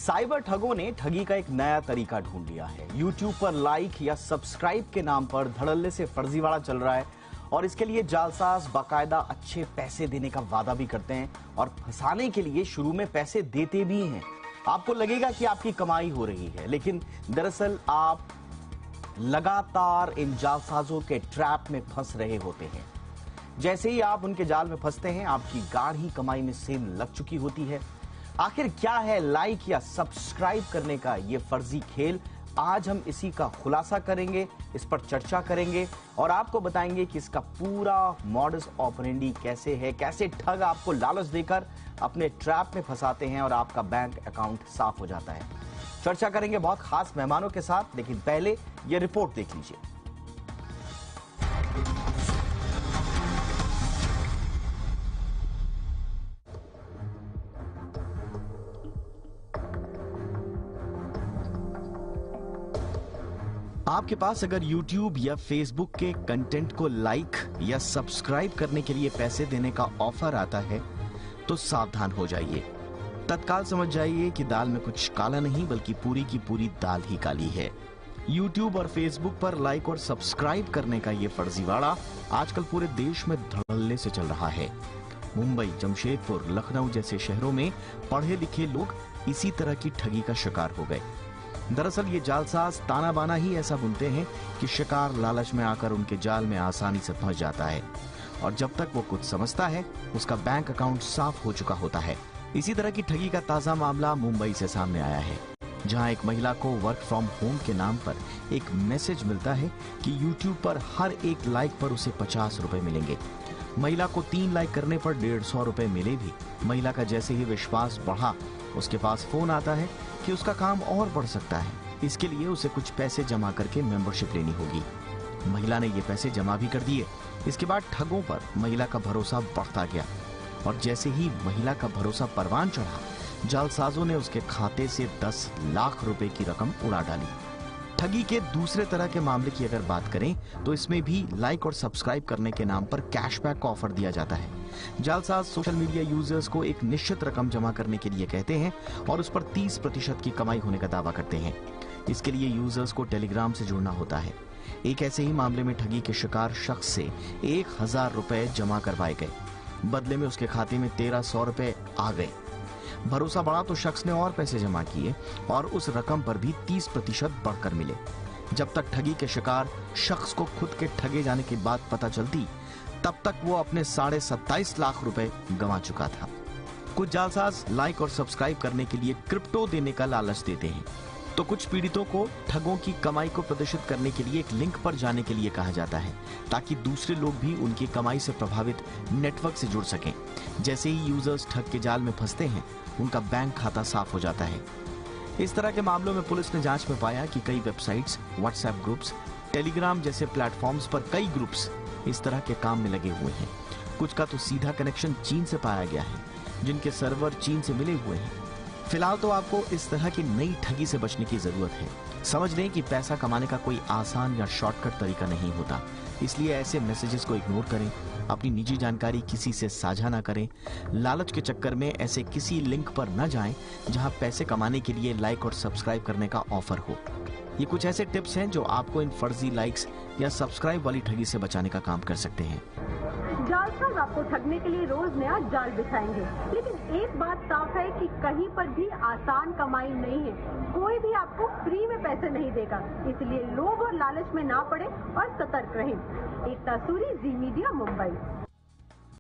Cyber ठगों ने ठगी का एक नया तरीका ढूंढ लिया है। YouTube पर लाइक या सब्सक्राइब के नाम पर धड़ल्ले से फर्जीवाड़ा चल रहा है और इसके लिए जालसाज बाकायदा अच्छे पैसे देने का वादा भी करते हैं और फंसाने के लिए शुरू में पैसे देते भी हैं। आपको लगेगा कि आपकी कमाई हो रही है, लेकिन दरअसल आप लगातार इन जालसाजों के ट्रैप में फंस रहे होते हैं। जैसे ही आप उनके जाल में फंसते हैं, आपकी गाढ़ी कमाई में सेंध लग चुकी होती है। आखिर क्या है लाइक या सब्सक्राइब करने का ये फर्जी खेल? आज हम इसी का खुलासा करेंगे, इस पर चर्चा करेंगे और आपको बताएंगे कि इसका पूरा मॉडस ऑपरेंडी कैसे है, कैसे ठग आपको लालच देकर अपने ट्रैप में फंसाते हैं और आपका बैंक अकाउंट साफ हो जाता है। चर्चा करेंगे बहुत खास मेहमानों के साथ, लेकिन पहले ये रिपोर्ट देख लीजिए। आपके पास अगर YouTube या Facebook के कंटेंट को लाइक या सब्सक्राइब करने के लिए पैसे देने का ऑफर आता है तो सावधान हो जाइए। तत्काल समझ जाइए कि दाल में कुछ काला नहीं बल्कि पूरी की पूरी दाल ही काली है। YouTube और Facebook पर लाइक और सब्सक्राइब करने का ये फर्जीवाड़ा आजकल पूरे देश में धड़ल्ले से चल रहा है। मुंबई, जमशेदपुर, लखनऊ जैसे शहरों में पढ़े लिखे लोग इसी तरह की ठगी का शिकार हो गए। दरअसल ये जालसाज ताना बाना ही ऐसा बुनते हैं कि शिकार लालच में आकर उनके जाल में आसानी से फंस जाता है और जब तक वो कुछ समझता है उसका बैंक अकाउंट साफ हो चुका होता है। इसी तरह की ठगी का ताजा मामला मुंबई से सामने आया है, जहां एक महिला को वर्क फ्रॉम होम के नाम पर एक मैसेज मिलता है कि YouTube पर हर एक लाइक पर उसे 50 रुपए मिलेंगे। महिला को 3 लाइक करने पर 150 रुपए मिले भी। महिला का जैसे ही विश्वास बढ़ा, उसके पास फोन आता है कि उसका काम और बढ़ सकता है। इसके लिए उसे कुछ पैसे जमा करके मेंबरशिप लेनी होगी। महिला ने ये पैसे जमा भी कर दिए। इसके बाद ठगों पर महिला का भरोसा बढ़ता गया और जैसे ही महिला का भरोसा परवान चढ़ा, जालसाजों ने उसके खाते से 10 लाख रुपए की रकम उड़ा डाली। ठगी के दूसरे तरह के मामले की अगर बात करें तो इसमें भी लाइक और सब्सक्राइब करने के नाम पर कैशबैक का ऑफर दिया जाता है। जालसाज सोशल मीडिया यूजर्स को एक निश्चित रकम जमा करने के लिए कहते हैं और उस पर 30% की कमाई होने का दावा करते हैं। इसके लिए यूजर्स को टेलीग्राम से जुड़ना होता है। एक ऐसे ही मामले में ठगी के शिकार शख्स से 1000 रुपए जमा करवाए गए। बदले में उसके खाते में 1300 रुपए आ गए। भरोसा बढ़ा तो शख्स ने और पैसे जमा किए और उस रकम पर भी 30% बढ़कर मिले। जब तक ठगी के शिकार शख्स को खुद के ठगे जाने की बात पता चलती, तब तक वो अपने 27.5 लाख रुपए गंवा चुका था। कुछ जालसाज लाइक और सब्सक्राइब करने के लिए क्रिप्टो देने का लालच देते हैं, तो कुछ पीड़ितों को ठगों की कमाई को प्रदर्शित करने के लिए एक लिंक पर जाने के लिए कहा जाता है, ताकि दूसरे लोग भी उनकी कमाई से प्रभावित नेटवर्क से जुड़ सकें। जैसे ही यूजर्स ठग के जाल में फंसते हैं, उनका बैंक खाता साफ हो जाता है। इस तरह के मामलों में पुलिस ने जांच में पाया कि कई वेबसाइट्स, व्हाट्सएप ग्रुप्स, टेलीग्राम जैसे प्लेटफॉर्म्स पर कई ग्रुप्स इस तरह के काम में लगे हुए हैं। कुछ का तो सीधा कनेक्शन चीन से पाया गया है, जिनके सर्वर चीन से मिले हुए हैं। फिलहाल तो आपको इस तरह की नई ठगी से बचने की जरूरत है। समझ लें कि पैसा कमाने का कोई आसान या शॉर्टकट तरीका नहीं होता, इसलिए ऐसे मैसेजेस को इग्नोर करें। अपनी निजी जानकारी किसी से साझा ना करें। लालच के चक्कर में ऐसे किसी लिंक पर न जाएं जहां पैसे कमाने के लिए लाइक और सब्सक्राइब करने का ऑफर हो। ये कुछ ऐसे टिप्स हैं जो आपको इन फर्जी लाइक्स या सब्सक्राइब वाली ठगी से बचाने का काम कर सकते हैं। जालसाज आपको ठगने के लिए रोज नया जाल बिछाएंगे, लेकिन एक बात साफ है कि कहीं पर भी आसान कमाई नहीं है। कोई भी आपको फ्री में पैसे नहीं देगा, इसलिए लोभ और लालच में ना पड़े और सतर्क रहें। एकता सूरी, जी मीडिया, मुंबई।